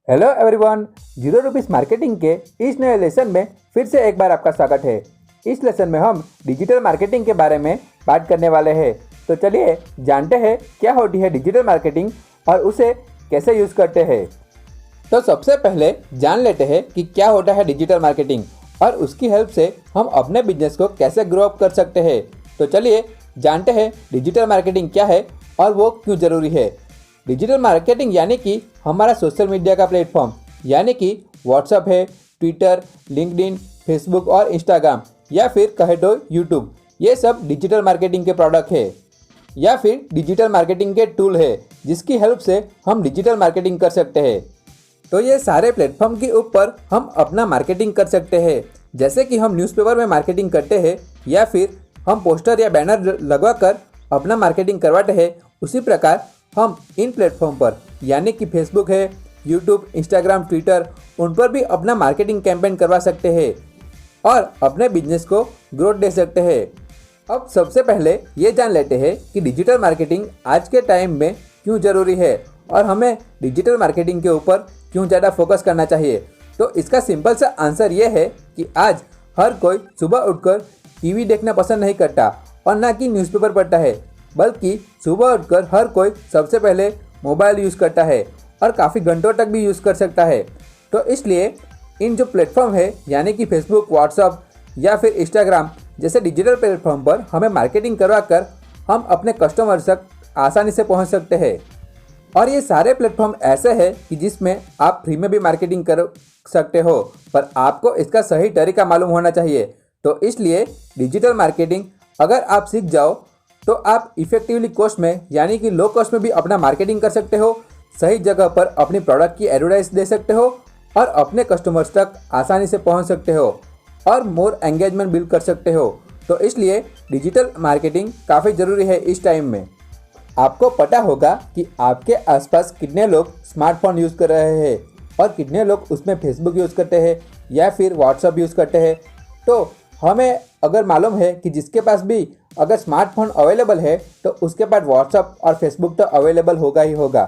Hello everyone, zero rupees marketing के इस नए लेसन में फिर से एक बार आपका स्वागत है। इस लेसन में हम डिजिटल मार्केटिंग के बारे में बात करने वाले हैं। तो चलिए जानते हैं क्या होती है डिजिटल मार्केटिंग और उसे कैसे यूज़ करते हैं। तो सबसे पहले जान लेते हैं कि क्या होता है डिजिटल मार्केटिंग और उसकी हेल्प से हम अपने बिजनेस को कैसे ग्रो अप कर सकते हैं। तो चलिए जानते हैं डिजिटल मार्केटिंग क्या है और वो क्यों ज़रूरी है। डिजिटल मार्केटिंग यानी कि हमारा सोशल मीडिया का प्लेटफॉर्म यानी कि व्हाट्सअप है, ट्विटर, लिंक्डइन, फेसबुक और इंस्टाग्राम या फिर कहे तो यूट्यूब, ये सब डिजिटल मार्केटिंग के प्रोडक्ट है या फिर डिजिटल मार्केटिंग के टूल है जिसकी हेल्प से हम डिजिटल मार्केटिंग कर सकते हैं। तो ये सारे प्लेटफॉर्म के ऊपर हम अपना मार्केटिंग कर सकते हैं। जैसे कि हम न्यूज़पेपर में मार्केटिंग करते हैं या फिर हम पोस्टर या बैनर लगवा कर अपना मार्केटिंग करवाते हैं, उसी प्रकार हम इन प्लेटफॉर्म पर यानी कि फेसबुक है, यूट्यूब, इंस्टाग्राम, ट्विटर, उन पर भी अपना मार्केटिंग कैंपेन करवा सकते हैं और अपने बिजनेस को ग्रोथ दे सकते हैं। अब सबसे पहले ये जान लेते हैं कि डिजिटल मार्केटिंग आज के टाइम में क्यों ज़रूरी है और हमें डिजिटल मार्केटिंग के ऊपर क्यों ज़्यादा फोकस करना चाहिए। तो इसका सिंपल सा आंसर ये है कि आज हर कोई सुबह उठकर टीवी देखना पसंद नहीं करता और ना कि न्यूज़पेपर पढ़ता है, बल्कि सुबह उठकर हर कोई सबसे पहले मोबाइल यूज़ करता है और काफ़ी घंटों तक भी यूज़ कर सकता है। तो इसलिए इन जो प्लेटफॉर्म है यानी कि फेसबुक, व्हाट्सअप या फिर इंस्टाग्राम जैसे डिजिटल प्लेटफॉर्म पर हमें मार्केटिंग करवा कर हम अपने कस्टमर तक आसानी से पहुंच सकते हैं। और ये सारे प्लेटफॉर्म ऐसे हैं कि जिसमें आप फ्री में भी मार्केटिंग कर सकते हो, पर आपको इसका सही तरीका मालूम होना चाहिए। तो इसलिए डिजिटल मार्केटिंग अगर आप सीख जाओ तो आप इफेक्टिवली कॉस्ट में यानी कि लो कॉस्ट में भी अपना मार्केटिंग कर सकते हो, सही जगह पर अपनी प्रोडक्ट की एडवर्टाइज दे सकते हो और अपने कस्टमर्स तक आसानी से पहुंच सकते हो और मोर एंगेजमेंट बिल्ड कर सकते हो। तो इसलिए डिजिटल मार्केटिंग काफ़ी ज़रूरी है इस टाइम में। आपको पता होगा कि आपके आसपास कितने लोग स्मार्टफोन यूज़ कर रहे हैं और कितने लोग उसमें फेसबुक यूज़ करते हैं या फिर व्हाट्सअप यूज़ करते हैं। तो हमें अगर मालूम है कि जिसके पास भी अगर स्मार्टफोन अवेलेबल है तो उसके पास व्हाट्सअप और फेसबुक तो अवेलेबल होगा ही होगा।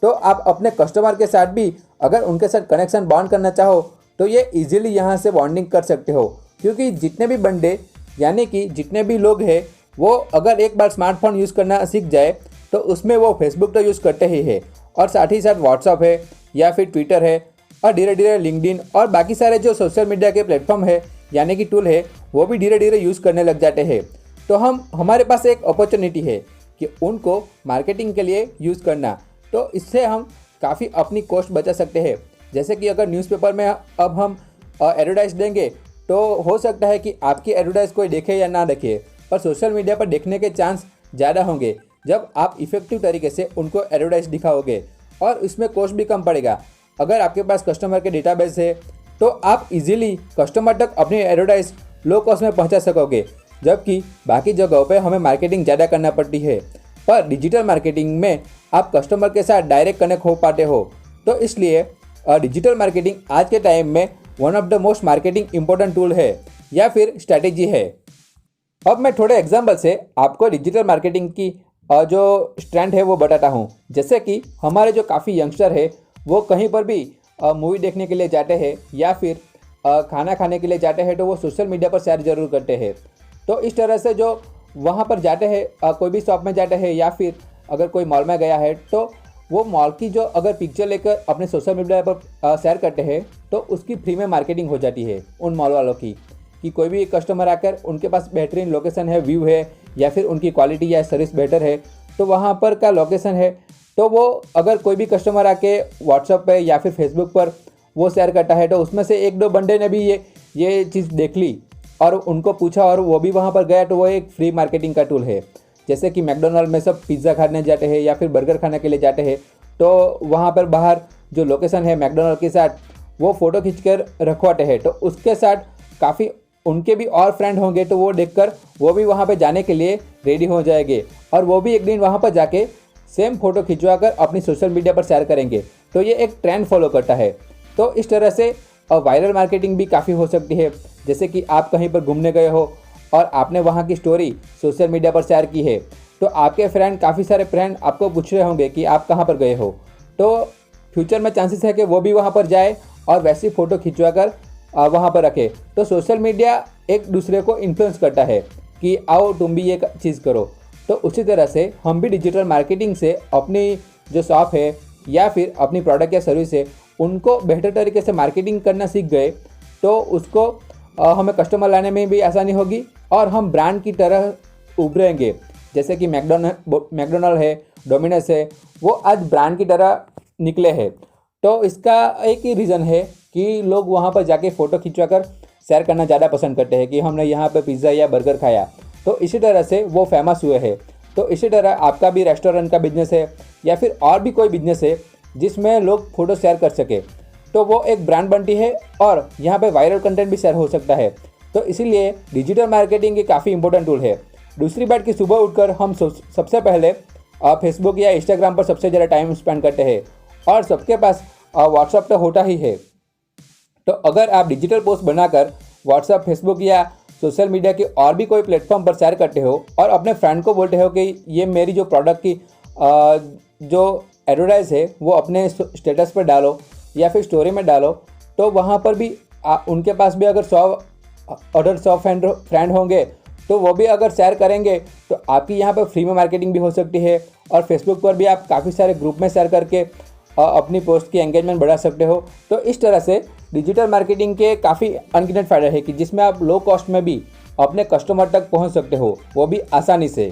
तो आप अपने कस्टमर के साथ भी अगर उनके साथ कनेक्शन बॉन्ड करना चाहो तो ये इजीली यहाँ से बॉन्डिंग कर सकते हो, क्योंकि जितने भी बंदे यानी कि जितने भी लोग हैं वो अगर एक बार स्मार्टफोन यूज़ करना सीख जाए तो उसमें वो फेसबुक तो यूज़ करते ही है और साथ ही साथ व्हाट्सअप है या फिर ट्विटर है और धीरे धीरे लिंक्डइन और बाकी सारे जो सोशल मीडिया के प्लेटफॉर्म है यानी कि टूल है वो भी धीरे धीरे यूज़ करने लग जाते हैं। तो हमारे पास एक अपॉर्चुनिटी है कि उनको मार्केटिंग के लिए यूज़ करना। तो इससे हम काफ़ी अपनी कॉस्ट बचा सकते हैं। जैसे कि अगर न्यूज़पेपर में अब हम एडवर्टाइज देंगे तो हो सकता है कि आपकी एडवर्टाइज कोई देखे या ना देखे, पर सोशल मीडिया पर देखने के चांस ज़्यादा होंगे जब आप इफ़ेक्टिव तरीके से उनको एडवर्टाइज दिखाओगे और इसमें कॉस्ट भी कम पड़ेगा। अगर आपके पास कस्टमर के डेटाबेस है तो आप इजीली कस्टमर तक अपनी एडवर्टाइज लो कॉस्ट में पहुंचा सकोगे, जबकि बाकी जगहों पे हमें मार्केटिंग ज़्यादा करना पड़ती है। पर डिजिटल मार्केटिंग में आप कस्टमर के साथ डायरेक्ट कनेक्ट हो पाते हो। तो इसलिए डिजिटल मार्केटिंग आज के टाइम में one of the most marketing important tool है या फिर स्ट्रैटेजी है। अब मैं थोड़े एग्जाम्पल से आपको डिजिटल मार्केटिंग की जो स्ट्रेंथ है वो बताता हूँ। जैसे कि हमारे जो काफ़ी यंगस्टर है वो कहीं पर भी मूवी देखने के लिए जाते हैं या फिर खाना खाने के लिए जाते हैं तो वो सोशल मीडिया पर शेयर ज़रूर करते हैं। तो इस तरह से जो वहाँ पर जाते हैं, कोई भी शॉप में जाते हैं या फिर अगर कोई मॉल में गया है तो वो मॉल की जो अगर पिक्चर लेकर अपने सोशल मीडिया पर शेयर करते हैं तो उसकी फ्री में मार्केटिंग हो जाती है उन मॉल वालों की, कि कोई भी कस्टमर आकर उनके पास बेहतरीन लोकेशन है, व्यू है या फिर उनकी क्वालिटी या सर्विस बेटर है तो वहाँ पर का लोकेशन है, तो वो अगर कोई भी कस्टमर आके व्हाट्सएप पे या फिर फेसबुक पर वो शेयर करता है तो उसमें से एक दो बंदे ने भी ये चीज़ देख ली और उनको पूछा और वो भी वहाँ पर गया तो वो एक फ्री मार्केटिंग का टूल है। जैसे कि मैकडोनल्ड में सब पिज़्ज़ा खाने जाते हैं या फिर बर्गर खाने के लिए जाते हैं तो वहाँ पर बाहर जो लोकेशन है मैकडोनल्ड के साथ वो फ़ोटो खींच कर रखवाते हैं, तो उसके साथ काफ़ी उनके भी और फ्रेंड होंगे तो वो देखकर वो भी वहाँ पर जाने के लिए रेडी हो जाएंगे और वो भी एक दिन वहाँ पर जाके सेम फ़ोटो खिंचवा कर अपनी सोशल मीडिया पर शेयर करेंगे। तो ये एक ट्रेंड फॉलो करता है। तो इस तरह से वायरल मार्केटिंग भी काफ़ी हो सकती है। जैसे कि आप कहीं पर घूमने गए हो और आपने वहाँ की स्टोरी सोशल मीडिया पर शेयर की है तो आपके फ्रेंड काफ़ी सारे फ्रेंड आपको पूछ रहे होंगे कि आप कहाँ पर गए हो। तो फ्यूचर में चांसेस है कि वो भी वहाँ पर जाए और वैसी फ़ोटो खिंचवा कर वहाँ पर रखे। तो सोशल मीडिया एक दूसरे को इन्फ्लुएंस करता है कि आओ तुम भी ये चीज़ करो। तो उसी तरह से हम भी डिजिटल मार्केटिंग से अपनी जो शॉप है या फिर अपनी प्रोडक्ट या सर्विस है उनको बेहतर तरीके से मार्केटिंग करना सीख गए तो उसको हमें कस्टमर लाने में भी आसानी होगी और हम ब्रांड की तरह उभरेंगे। जैसे कि मैकडोनल्ड है, डोमिनोस है, वो आज ब्रांड की तरह निकले हैं। तो इसका एक ही रीज़न है कि लोग वहाँ पर जाके फ़ोटो खिंचवा कर शेयर करना ज़्यादा पसंद करते हैं कि हमने यहाँ पर पिज़्ज़ा या बर्गर खाया। तो इसी तरह से वो फेमस हुए हैं। तो इसी तरह आपका भी रेस्टोरेंट का बिजनेस है या फिर और भी कोई बिजनेस है जिसमें लोग फ़ोटो शेयर कर सके, तो वो एक ब्रांड बनती है और यहाँ पे वायरल कंटेंट भी शेयर हो सकता है। तो इसीलिए डिजिटल मार्केटिंग एक काफ़ी इंपॉर्टेंट टूल है। दूसरी बात कि सुबह उठकर हम सबसे पहले फेसबुक या इंस्टाग्राम पर सबसे ज़्यादा टाइम स्पेंड करते हैं और सबके पास व्हाट्सएप तो होता ही है। तो अगर आप डिजिटल पोस्ट बनाकर व्हाट्सएप, फेसबुक या सोशल मीडिया के और भी कोई प्लेटफॉर्म पर शेयर करते हो और अपने फ्रेंड को बोलते हो कि ये मेरी जो प्रोडक्ट की जो एडवर्टाइज है वो अपने स्टेटस पर डालो या फिर स्टोरी में डालो, तो वहाँ पर भी उनके पास भी अगर 100 फ्रेंड होंगे तो वो भी अगर शेयर करेंगे तो आपकी यहाँ पर फ्री में मार्केटिंग भी हो सकती है। और फेसबुक पर भी आप काफ़ी सारे ग्रुप में शेयर करके अपनी पोस्ट की एंगेजमेंट बढ़ा सकते हो। तो इस तरह से डिजिटल मार्केटिंग के काफ़ी अनगिनत फ़ायदे हैं कि जिसमें आप लो कॉस्ट में भी अपने कस्टमर तक पहुंच सकते हो, वो भी आसानी से।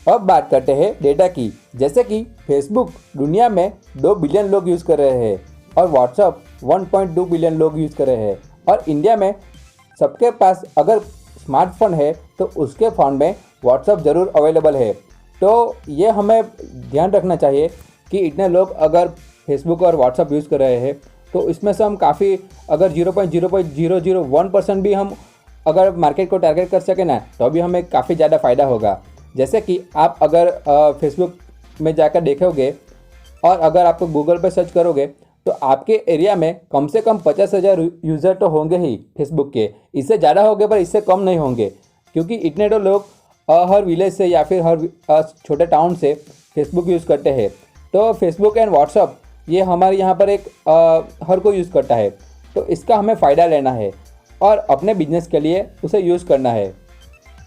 अब बात करते हैं डेटा की। जैसे कि फेसबुक दुनिया में 2 बिलियन लोग यूज़ कर रहे हैं और व्हाट्सअप 1.2 बिलियन लोग यूज़ कर रहे हैं और इंडिया में सबके पास अगर स्मार्टफोन है तो उसके फ़ोन में व्हाट्सअप ज़रूर अवेलेबल है। तो ये हमें ध्यान रखना चाहिए कि इतने लोग अगर फेसबुक और व्हाट्सअप यूज़ कर रहे हैं तो इसमें से हम काफ़ी अगर 0.001% भी हम अगर मार्केट को टारगेट कर सकें ना तो भी हमें काफ़ी ज़्यादा फ़ायदा होगा। जैसे कि आप अगर फेसबुक में जाकर देखोगे और अगर आप गूगल पर सर्च करोगे तो आपके एरिया में कम से कम 50,000 यूज़र तो होंगे ही फेसबुक के। इससे ज़्यादा होंगे पर इससे कम नहीं होंगे, क्योंकि इतने तो लोग हर विलेज से या फिर हर छोटे टाउन से फेसबुक यूज़ करते हैं। तो फेसबुक एंड व्हाट्सअप ये हमारे यहाँ पर एक हर कोई यूज़ करता है। तो इसका हमें फ़ायदा लेना है और अपने बिजनेस के लिए उसे यूज़ करना है।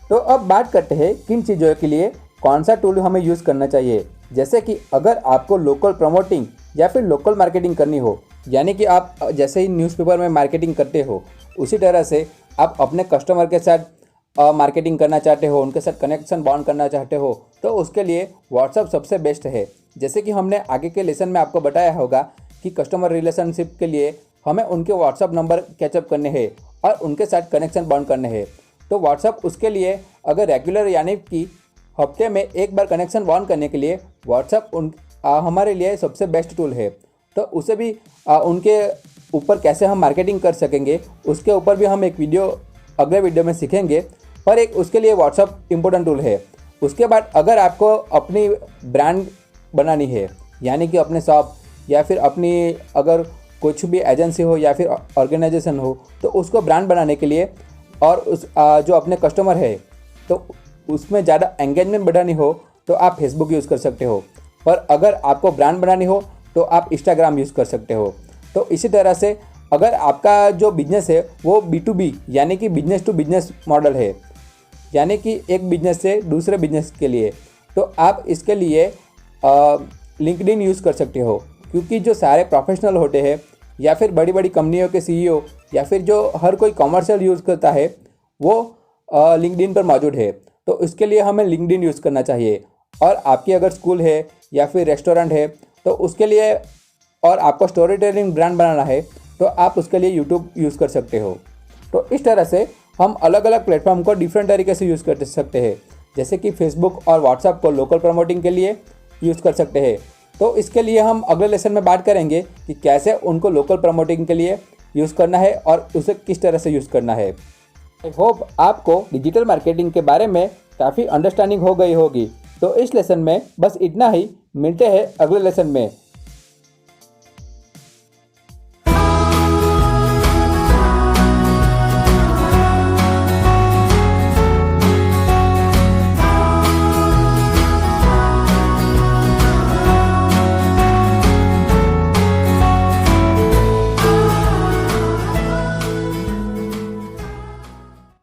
तो अब बात करते हैं किन चीज़ों के लिए कौन सा टूल हमें यूज़ करना चाहिए। जैसे कि अगर आपको लोकल प्रमोटिंग या फिर लोकल मार्केटिंग करनी हो, यानी कि आप जैसे ही न्यूज़पेपर में मार्केटिंग करते हो उसी तरह से आप अपने कस्टमर के साथ मार्केटिंग करना चाहते हो, उनके साथ कनेक्शन बॉन्ड करना चाहते हो, तो उसके लिए व्हाट्सअप सबसे बेस्ट है। जैसे कि हमने आगे के लेसन में आपको बताया होगा कि कस्टमर रिलेशनशिप के लिए हमें उनके व्हाट्सअप नंबर कैचअप करने हैं और उनके साथ कनेक्शन बॉन्ड करने हैं। तो व्हाट्सअप उसके लिए अगर रेगुलर यानी कि हफ्ते में एक बार कनेक्शन बॉन्ड करने के लिए व्हाट्सअप हमारे लिए सबसे बेस्ट टूल है। तो उसे भी उनके ऊपर कैसे हम मार्केटिंग कर सकेंगे उसके ऊपर भी हम एक वीडियो अगले वीडियो में सीखेंगे, पर एक उसके लिए व्हाट्सअप इम्पोर्टेंट टूल है। उसके बाद अगर आपको अपनी ब्रांड बनानी है, यानी कि अपने शॉप या फिर अपनी अगर कुछ भी एजेंसी हो या फिर ऑर्गेनाइजेशन हो, तो उसको ब्रांड बनाने के लिए और उस जो अपने कस्टमर है तो उसमें ज़्यादा एंगेजमेंट बढ़ानी हो तो आप फेसबुक यूज़ कर सकते हो, पर अगर आपको ब्रांड बनानी हो तो आप इंस्टाग्राम यूज़ कर सकते हो। तो इसी तरह से अगर आपका जो बिजनेस है वो B2B यानी कि बिजनेस टू बिजनेस मॉडल है, यानी कि एक बिजनेस से दूसरे बिजनेस के लिए, तो आप इसके लिए लिंक्डइन यूज़ कर सकते हो, क्योंकि जो सारे प्रोफेशनल होते हैं या फिर बड़ी बड़ी कंपनियों के CEO या फिर जो हर कोई कॉमर्शियल यूज़ करता है वो लिंक्डइन पर मौजूद है। तो इसके लिए हमें लिंक्डइन यूज़ करना चाहिए। और आपकी अगर स्कूल है या फिर रेस्टोरेंट है तो उसके लिए, और आपको स्टोरी टेलिंग ब्रांड बनाना है तो आप उसके लिए यूट्यूब यूज़ कर सकते हो। तो इस तरह से हम अलग अलग प्लेटफॉर्म को डिफरेंट तरीके से यूज़ कर सकते हैं। जैसे कि फेसबुक और व्हाट्सएप को लोकल प्रमोटिंग के लिए यूज़ कर सकते हैं। तो इसके लिए हम अगले लेसन में बात करेंगे कि कैसे उनको लोकल प्रमोटिंग के लिए यूज़ करना है और उसे किस तरह से यूज़ करना है। आई होप आपको डिजिटल मार्केटिंग के बारे में काफ़ी अंडरस्टैंडिंग हो गई होगी। तो इस लेसन में बस इतना ही, मिलते हैं अगले लेसन में।